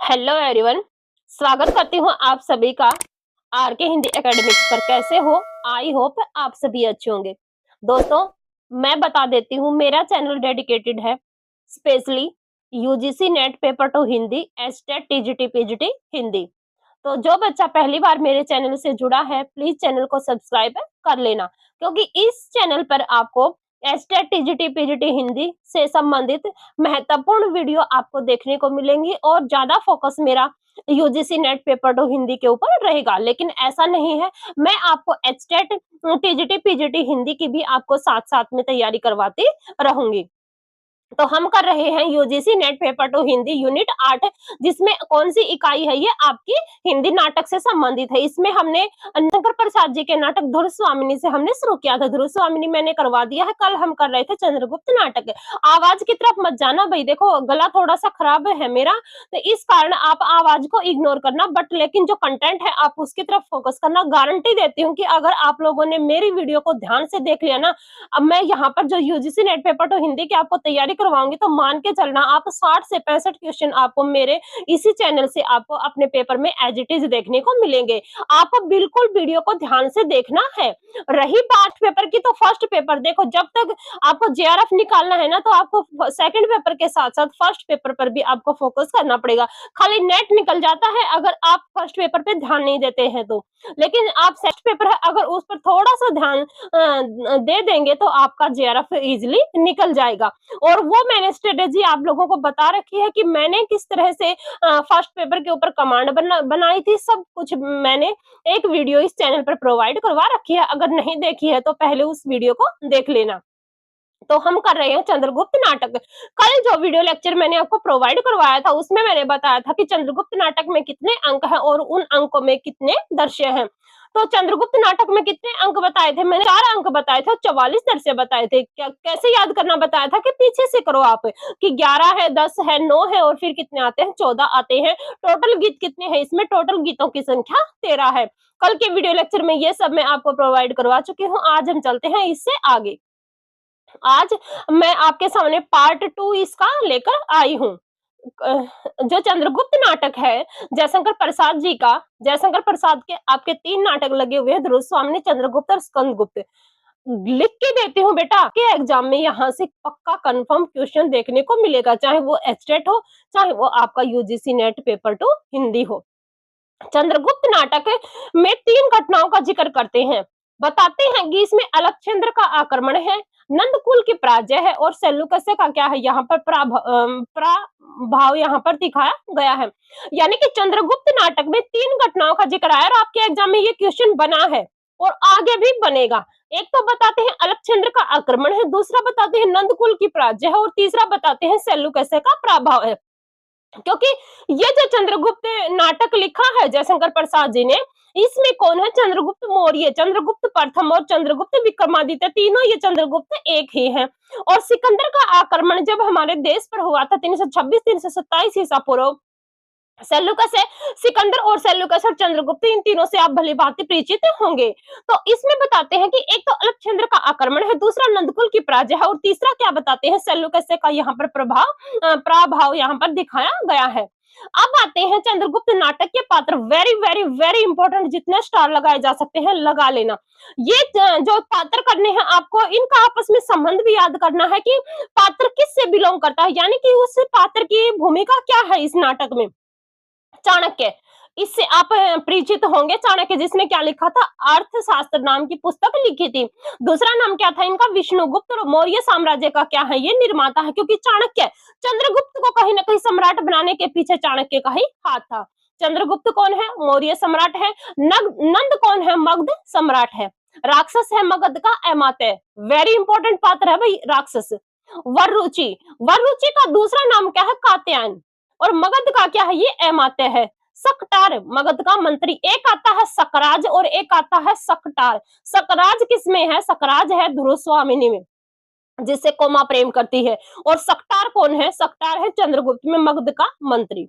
Hello everyone. स्वागत करती हूँ आप सभी का आर के हिंदी एकेडमिक्स पर। कैसे हो? आई होप आप सभी अच्छे होंगे। दोस्तों, मैं बता देती हूँ, मेरा चैनल डेडिकेटेड है specially UGC net paper two Hindi, estate, TGT, PGT Hindi. तो जो बच्चा पहली बार मेरे चैनल से जुड़ा है, प्लीज चैनल को सब्सक्राइब कर लेना, क्योंकि इस चैनल पर आपको एस्टेट, टीजीटी, पीजीटी हिंदी से संबंधित महत्वपूर्ण वीडियो आपको देखने को मिलेंगी और ज्यादा फोकस मेरा UGC net paper two Hindi के ऊपर रहेगा। लेकिन ऐसा नहीं है, मैं आपको एस्टेट, टीजीटी, पीजीटी हिंदी की भी आपको साथ साथ में तैयारी करवाती रहूंगी। तो हम कर रहे हैं UGC net paper two Hindi unit 8, जिसमें कौन सी इकाई है? ये आपकी हिंदी नाटक से संबंधित है। इसमें हमने शंकर प्रसाद जी के नाटक ध्रुव स्वामिनी से हमने शुरू किया था। ध्रुव स्वामिनी मैंने करवा दिया है। कल हम कर रहे थे चंद्रगुप्त नाटक। आवाज की तरफ मत जाना भाई, देखो गला थोड़ा सा खराब है मेरा, तो इस कारण आप आवाज को इग्नोर करना, बट लेकिन जो कंटेंट है आप उसकी तरफ फोकस करना। गारंटी देती हूँ कि अगर आप लोगों ने मेरी वीडियो को ध्यान से देख लिया ना, अब मैं यहाँ पर जो UGC net paper two Hindi की आपको तैयारी करवाऊंगी, तो मान के चलना आप 60 से 65 क्वेश्चन आपको मेरे इसी चैनल से आपको अपने पेपर में एज इट इज देखने को मिलेंगे। आपको बिल्कुल वीडियो को ध्यान से देखना है। रही बात पेपर की, तो फर्स्ट पेपर देखो, जब तक आपको जेआरएफ निकालना है ना, तो आपको सेकंड पेपर के साथ साथ फर्स्ट पेपर पर भी आपको फोकस करना पड़ेगा। खाली नेट निकल जाता है अगर आप फर्स्ट पेपर पे ध्यान नहीं देते हैं तो, लेकिन आप सेकंड पेपर है अगर उस पर थोड़ा सा ध्यान दे देंगे तो आपका जेआरएफ इजिली निकल जाएगा। और वो मैंने स्ट्रेटेजी आप लोगों को बता रखी है कि मैंने किस तरह से फर्स्ट पेपर के ऊपर कमांड बनाई थी। सब कुछ मैंने एक वीडियो इस चैनल पर प्रोवाइड करवा रखी है। अगर नहीं देखी है तो पहले उस वीडियो को देख लेना। तो हम कर रहे हैं चंद्रगुप्त नाटक। कल जो वीडियो लेक्चर मैंने आपको प्रोवाइड करवाया था, उसमें मैंने बताया था कि चंद्रगुप्त नाटक में कितने अंक हैं और उन अंकों में कितने दृश्य हैं। तो चंद्रगुप्त नाटक में कितने अंक बताए थे? मैंने 4 अंक बताए थे और 44 दृश्य बताए थे। क्या कैसे याद करना बताया था कि पीछे से करो आप, कि 11 है, 10 है, 9 है और फिर कितने आते हैं? 14 आते हैं। टोटल गीत कितने हैं? इसमें टोटल गीतों की संख्या 13 है। कल के वीडियो लेक्चर में ये सब मैं आपको प्रोवाइड करवा चुकी हूँ। आज हम चलते हैं इससे आगे। आज मैं आपके सामने पार्ट 2 इसका लेकर आई हूँ। जो चंद्रगुप्त नाटक है जयशंकर प्रसाद जी का, जयशंकर प्रसाद के आपके 3 नाटक लगे हुए हैं, ध्रुव स्वामिनी, चंद्रगुप्त और स्कंदगुप्त। लिख के देती हूँ बेटा, के एग्जाम में यहाँ से पक्का कंफर्म क्वेश्चन देखने को मिलेगा, चाहे वो एस्टेट हो, चाहे वो आपका UGC net paper two Hindi हो। चंद्रगुप्त नाटक में 3 घटनाओं का जिक्र करते हैं। बताते हैं कि इसमें अलक्षेंद्र का आक्रमण है, नंदकुल की पराजय है और सेल्यूकस का क्या है, यहाँ पर प्रभाव यहाँ पर दिखाया गया है। यानी कि चंद्रगुप्त नाटक में 3 घटनाओं का जिक्र आया और आपके एग्जाम में ये क्वेश्चन बना है और आगे भी बनेगा। एक तो बताते हैं अलक्षेंद्र का आक्रमण है, दूसरा बताते हैं नंदकुल की पराजय है और तीसरा बताते हैं सेल्यूकस का प्रभाव है। क्योंकि ये जो चंद्रगुप्त नाटक लिखा है जयशंकर प्रसाद जी ने, इसमें कौन है? चंद्रगुप्त मौर्य, चंद्रगुप्त प्रथम और चंद्रगुप्त विक्रमादित्य, तीनों ये चंद्रगुप्त एक ही हैं। और सिकंदर का आक्रमण जब हमारे देश पर हुआ था 326 327 ईसा पूर्व, सेल्यूकस है, सिकंदर और सेल्यूकस और चंद्रगुप्त, इन तीनों से आप भली भांति परिचित होंगे। तो इसमें बताते हैं कि एक तो अलक्षेंद्र का आक्रमण है, दूसरा नंदकुल की पराजय है और तीसरा क्या बताते हैं? सेल्यूकस का यहाँ पर प्रभाव यहाँ पर दिखाया गया है। अब आते हैं चंद्रगुप्त नाटक के पात्र। वेरी वेरी वेरी इंपॉर्टेंट, जितने स्टार लगाए जा सकते हैं लगा लेना। ये जो पात्र करने हैं आपको, इनका आपस में संबंध भी याद करना है कि पात्र किससे बिलोंग करता है, यानी कि उस पात्र की भूमिका क्या है इस नाटक में। चाणक्य, इससे आप परिचित होंगे। चाणक्य जिसने क्या लिखा था? अर्थशास्त्र नाम की पुस्तक लिखी थी। दूसरा नाम क्या था इनका? विष्णुगुप्त। और मौर्य साम्राज्य का क्या है? ये निर्माता है, क्योंकि चाणक्य चंद्रगुप्त को कहीं ना कहीं सम्राट बनाने के पीछे चाणक्य का ही हाथ था। चंद्रगुप्त कौन है? मौर्य सम्राट है। नंद कौन है? मगध सम्राट है। राक्षस है मगध का अमात्य। वेरी इंपॉर्टेंट पात्र है भाई राक्षस। वररुचि, वररुचि का दूसरा नाम क्या है? कात्यायन। और मगध का क्या है? ये अमात्य है। सकटार, मगध का मंत्री। एक आता है सकराज और एक आता है सकटार। सकराज किसमें है? सकराज है ध्रुव स्वामिनी में, जिससे कोमा प्रेम करती है। और सकटार कौन है? सकटार है चंद्रगुप्त में मगध का मंत्री।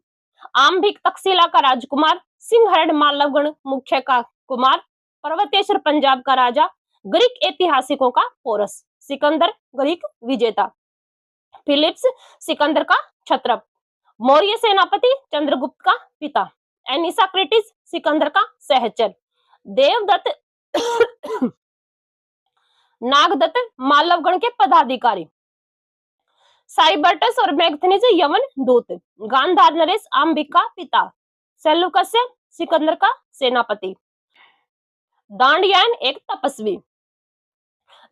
आम्भिक तक्षशिला का राजकुमार, सिंहरण मालवगण मुख्य का कुमार, पर्वतेश्वर पंजाब का राजा, ग्रीक ऐतिहासिकों का पोरस, सिकंदर ग्रीक विजेता, फिलिप्स सिकंदर का क्षत्रप, मौर्य सेनापति चंद्रगुप्त का पिता। एनिसाक्रिटिस सिकंदर का सहचर। देवदत्त नागदत्त मालवगण के पदाधिकारी। साइबर्टस और मैगथनीज यवन दूत। गांधार नरेश आम्बिक का पिता। सेल्यूकस सिकंदर का सेनापति। दांडयान एक तपस्वी।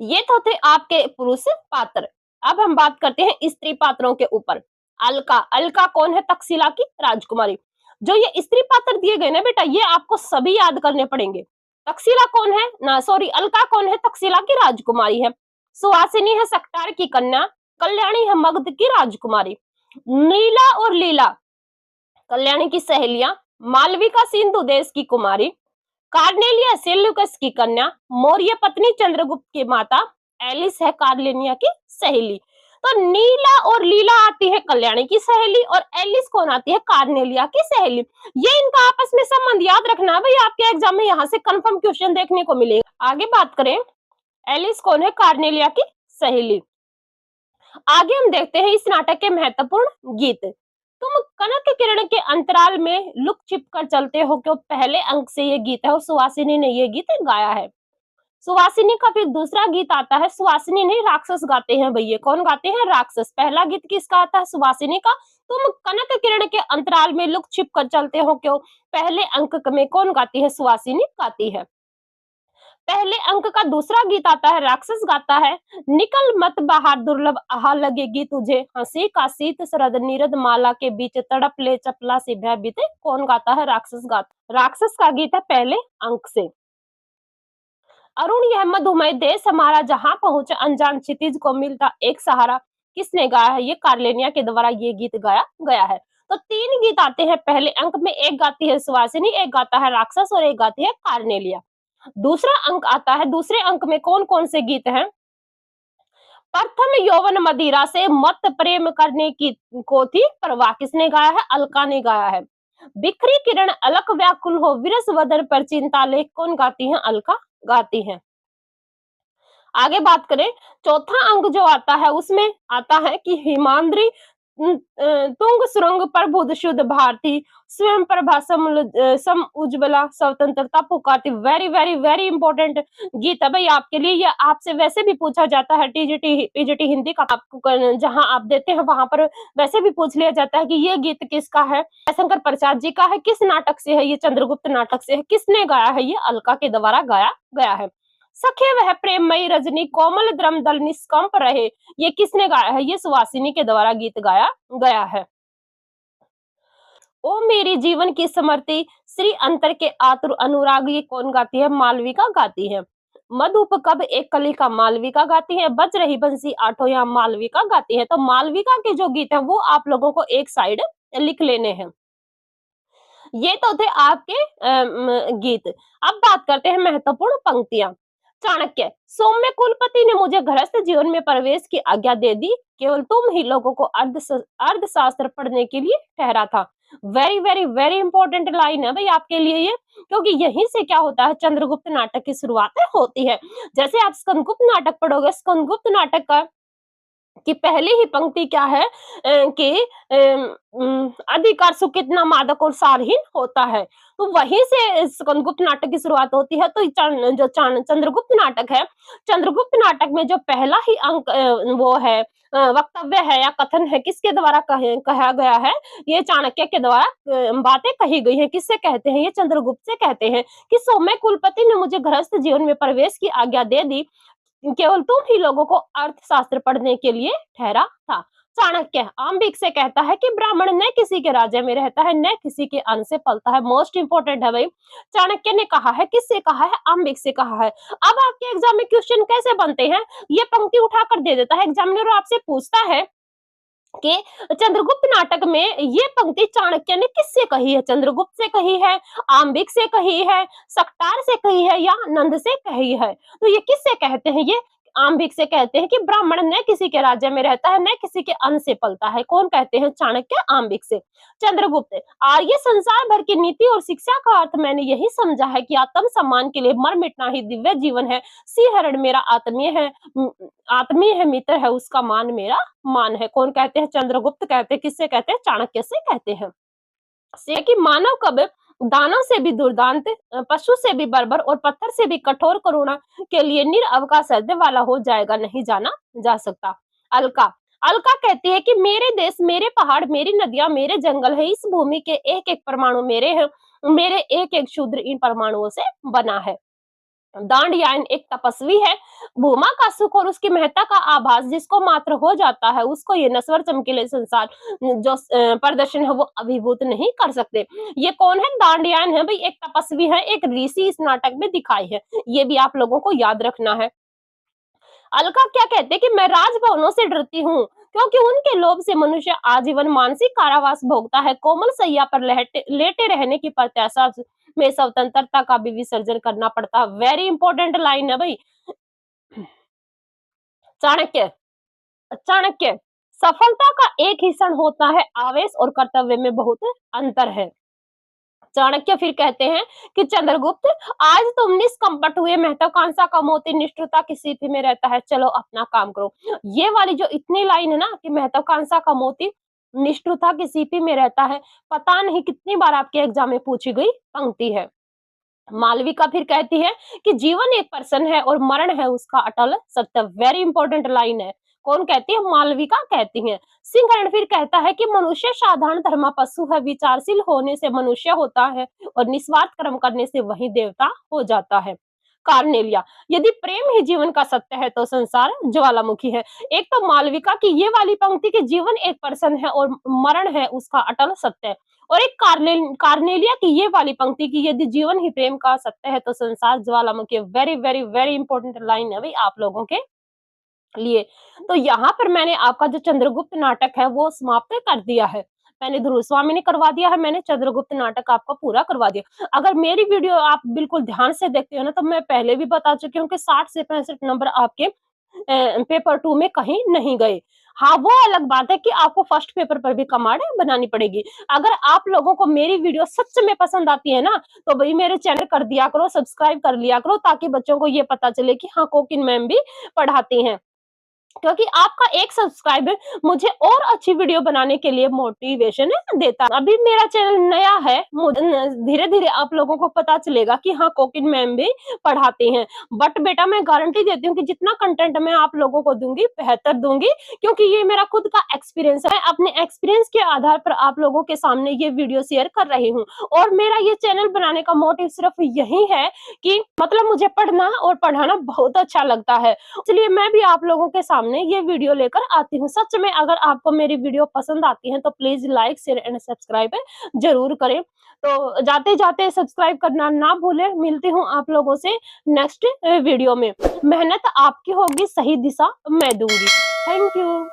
ये तो थे आपके पुरुष पात्र। अब हम बात करते हैं स्त्री पात्रों के ऊपर। अलका। अलका कौन है? तक्षशिला की राजकुमारी। जो ये स्त्री पात्र दिए गए ना बेटा, ये आपको सभी याद करने पड़ेंगे। तक्षशिला कौन है ना, सॉरी, अलका कौन है? तक्षशिला की राजकुमारी है। सुहासिनी है सक्टार की कन्या। कल्याणी है मगध की राजकुमारी। नीला और लीला कल्याणी की सहेलियां। मालविका सिंधु देश की कुमारी। कार्नेलिया सेल्यूकस की कन्या। मौर्य पत्नी चंद्रगुप्त की माता। एलिस है कार्नेलिया की सहेली। तो नीला और लीला आती है कल्याणी की सहेली, और एलिस कौन आती है? कार्नेलिया की सहेली। ये इनका आपस में संबंध याद रखना भाई, आपके एग्जाम में यहाँ से कंफर्म क्वेश्चन देखने को मिलेगा। आगे बात करें, एलिस कौन है? कार्नेलिया की सहेली। आगे हम देखते हैं इस नाटक के महत्वपूर्ण गीत। तुम कनक किरण के अंतराल में लुक छिप कर चलते हो, क्यों पहले अंक से ये गीत है और सुहासिनी ने ये गीत गाया है। सुहासिनी का फिर दूसरा गीत आता है। सुहासिनी नहीं, राक्षस गाते हैं भैया। कौन गाते हैं? राक्षस। पहला गीत किसका आता है? सुहासिनी का। तुम कनक किरण के अंतराल में लुक छिप कर चलते हो, क्यों पहले अंक में कौन गाती है? सुहासिनी गाती है। पहले अंक का दूसरा गीत आता है, राक्षस गाता है। निकल मत बाहर दुर्लभ आहा लगेगी तुझे, हंसी का शीत शरद नीरद माला के बीच तड़प ले चपला सी भयभीत। कौन गाता है? राक्षस गाता। राक्षस का गीत है पहले अंक से। अरुण यह मधुमय देश हमारा, जहां पहुंचे अनजान क्षितिज को मिलता एक सहारा। किसने गाया है? ये कार्लेनिया के द्वारा ये गीत गाया गया है। तो तीन गीत आते हैं पहले अंक में, एक गाती है सुहासिनी, एक गाता है राक्षस और एक गाती है कार्नेलिया। दूसरा अंक आता है, दूसरे अंक में कौन कौन से गीत हैं? प्रथम यौवन मदिरा से मत प्रेम करने की को थी परवाह। किसने गाया है? अलका ने गाया है। बिखरी किरण अलक व्याकुल हो, विरस वदन पर चिंता लेख। कौन गाती है? अलका गाती है। आगे बात करें, चौथा अंक जो आता है उसमें आता है कि हिमाद्री तुंग सुरंग पर बुध शुद्ध भारती, स्वयं प्रभा सम उज्ज्वला स्वतंत्रता पुकारती। वेरी वेरी वेरी इंपॉर्टेंट गीत है भाई आपके लिए। ये आपसे वैसे भी पूछा जाता है, टीजीटी पीजीटी हिंदी का आपको जहां आप देते हैं वहां पर वैसे भी पूछ लिया जाता है कि ये गीत किसका है? शंकर प्रसाद जी का है। किस नाटक से है? ये चंद्रगुप्त नाटक से है। किसने गाया है? ये अलका के द्वारा गाया गया है। सखे वह प्रेममयी रजनी कोमल द्रम दल निष्कंप रहे। ये किसने गाया है? ये सुहासिनी के द्वारा गीत गाया गया है। ओ मेरी जीवन की समर्ति श्री अंतर के आतुर अनुराग। ये कौन गाती है? मालविका गाती है। मधुप कब एक कली का मालविका गाती है। बज रही बंसी आठों यहाँ मालविका गाती है। तो मालविका के जो गीत है वो आप लोगों को एक साइड लिख लेने हैं। ये तो थे आपके गीत। अब बात करते हैं महत्वपूर्ण पंक्तियां। चाणक्य। सौम्य कुलपति ने मुझे गृहस्थ जीवन में प्रवेश की आज्ञा दे दी, केवल तुम ही लोगों को अर्थशास्त्र पढ़ने के लिए ठहरा था। Very very very important line है भाई आपके लिए ये, क्योंकि यहीं से क्या होता है? चंद्रगुप्त नाटक की शुरुआत होती है। जैसे आप स्कंदगुप्त नाटक पढ़ोगे, स्कंदगुप्त नाटक का कि पहली ही पंक्ति क्या है कि अधिकार सुखित न मादक और सारहीन होता है। तो वहीं से स्कंदगुप्त नाटक की शुरुआत होती है। तो चंद्रगुप्त नाटक है, चंद्रगुप्त नाटक में जो पहला ही अंक वो है वक्तव्य है या कथन है, किसके द्वारा कहा गया है? ये चाणक्य के द्वारा बातें कही गई है। किससे कहते हैं? ये चंद्रगुप्त से कहते हैं कि सौम्य कुलपति ने मुझे गृहस्थ जीवन में प्रवेश की आज्ञा दे दी, केवल तुम ही लोगों को अर्थशास्त्र पढ़ने के लिए ठहरा था। चाणक्य आम्बिक से कहता है कि ब्राह्मण न किसी के राज्य में रहता है, न किसी के अन्न से पलता है। मोस्ट इंपोर्टेंट है भाई। चाणक्य ने कहा है, किससे कहा है? आम्बिक से कहा है। अब आपके एग्जाम में क्वेश्चन कैसे बनते हैं? ये पंक्ति उठाकर दे देता है एग्जामिनर, आपसे पूछता है कि चंद्रगुप्त नाटक में ये पंक्ति चाणक्य ने किससे कही है? चंद्रगुप्त से कही है, आम्बिक से कही है, सक्टार से कही है या नंद से कही है? तो ये किससे कहते हैं? ये आम्बिक से कहते हैं कि ब्राह्मण न किसी के राज्य में रहता है, न किसी के अन्न से पलता है। कौन कहते हैं? चाणक्य आम्बिक से। चंद्रगुप्त, आर्य संसार भर की नीति और शिक्षा का अर्थ मैंने यही समझा है कि आत्म सम्मान के लिए मर मिटना ही दिव्य जीवन है। सिंहरण मेरा आत्मीय है, आत्मीय है, मित्र है, उसका मान मेरा मान है। कौन कहते हैं? चंद्रगुप्त कहते हैं। किससे कहते हैं? चाणक्य से कहते हैं। से कि मानव कब दानव से भी दुर्दांत, पशु से भी बर्बर और पत्थर से भी कठोर करुणा के लिए निरअवकाश हृदय वाला हो जाएगा, नहीं जाना जा सकता। अलका, अलका कहती है कि मेरे देश, मेरे पहाड़, मेरी नदियां, मेरे जंगल है, इस भूमि के एक एक परमाणु मेरे हैं, मेरे एक एक शूद्र इन परमाणुओं से बना है। दांडयायन एक तपस्वी है, भूमा का सुख और उसकी महत्ता का आभास जिसको मात्र हो जाता है, उसको ये नश्वर चमकीले संसार जो प्रदर्शन है वो अभिभूत नहीं कर सकते। ये कौन है? दांडयायन है भाई, एक तपस्वी है, एक ऋषि इस नाटक में दिखाई है। ये भी आप लोगों को याद रखना है। अलका क्या कहते हैं कि मैं राजभवनों से डरती हूँ क्योंकि उनके लोभ से मनुष्य आजीवन मानसिक कारावास भोगता है। कोमल सैया पर लेटे रहने की प्रत्याशा में स्वतंत्रता का भी विसर्जन करना पड़ता। वेरी इंपॉर्टेंट लाइन है भाई। चाणक्य, चाणक्य, सफलता का एक ही क्षण होता है, आवेश और कर्तव्य में बहुत अंतर है। चाणक्य फिर कहते हैं कि चंद्रगुप्त, आज तुम निष्कंपट हुए, महत्वाकांक्षा का मोती निष्ठुरता की सीपी में रहता है, चलो अपना काम करो। ये वाली जो इतनी लाइन है ना कि महत्वाकांक्षा का मोती निष्ठुरता की सीपी में रहता है, पता नहीं कितनी बार आपके एग्जाम में पूछी गई पंक्ति है। मालविका फिर कहती है कि जीवन एक पर्सन है और मरण है उसका अटल सत्य। वेरी इंपॉर्टेंट लाइन है। कौन कहती है? मालविका कहती है। सिंहरण फिर कहता है कि मनुष्य साधारण धर्म पशु है, विचारशील होने से मनुष्य होता है और निस्वार्थ कर्म करने से वही देवता हो जाता है। कार्नेलिया, यदि प्रेम ही जीवन का सत्य है तो संसार ज्वालामुखी है। एक तो मालविका की ये वाली पंक्ति कि जीवन एक पर्सन है और मरण है उसका अटल सत्य है, और एक कार्नेलिया की ये वाली पंक्ति की यदि जीवन ही प्रेम का सत्य है तो संसार ज्वालामुखी। Very very very important line है भाई आप लोगों के लिए। तो यहाँ पर मैंने आपका जो चंद्रगुप्त नाटक है वो समाप्त कर दिया है। मैंने ध्रुव स्वामी ने करवा दिया है, मैंने चंद्रगुप्त नाटक आपका पूरा करवा दिया। अगर मेरी वीडियो आप बिल्कुल ध्यान से देखते हो ना तो मैं पहले भी बता चुकी हूँ कि 60 से 65 नंबर आपके पेपर 2 में कहीं नहीं गए। हाँ, वो अलग बात है कि आपको फर्स्ट पेपर पर भी कमांड बनानी पड़ेगी। अगर आप लोगों को मेरी वीडियो सच में पसंद आती है ना तो भाई मेरे चैनल कर दिया करो, सब्सक्राइब कर लिया करो, ताकि बच्चों को ये पता चले कि हाँ कोकिन मैम भी पढ़ाती हैं। क्योंकि आपका एक सब्सक्राइबर मुझे और अच्छी वीडियो बनाने के लिए मोटिवेशन देता है। अभी मेरा चैनल नया है, धीरे धीरे आप लोगों को पता चलेगा कि हाँ कोकिन मैम भी पढ़ाते हैं। बट बेटा मैं गारंटी देती हूँ कि जितना कंटेंट मैं आप लोगों को दूंगी बेहतर दूंगी, क्योंकि ये मेरा खुद का एक्सपीरियंस है। अपने एक्सपीरियंस के आधार पर आप लोगों के सामने ये वीडियो शेयर कर रही हूँ। और मेरा ये चैनल बनाने का मोटिव सिर्फ यही है कि मतलब मुझे पढ़ना और पढ़ाना बहुत अच्छा लगता है, इसलिए मैं भी आप लोगों के सामने ये वीडियो लेकर आती हूँ। सच में अगर आपको मेरी वीडियो पसंद आती है तो please like share and subscribe जरूर करें। तो जाते जाते सब्सक्राइब करना ना भूलें। मिलती हूँ आप लोगों से नेक्स्ट वीडियो में। मेहनत आपकी होगी, सही दिशा मैं दूंगी। Thank you.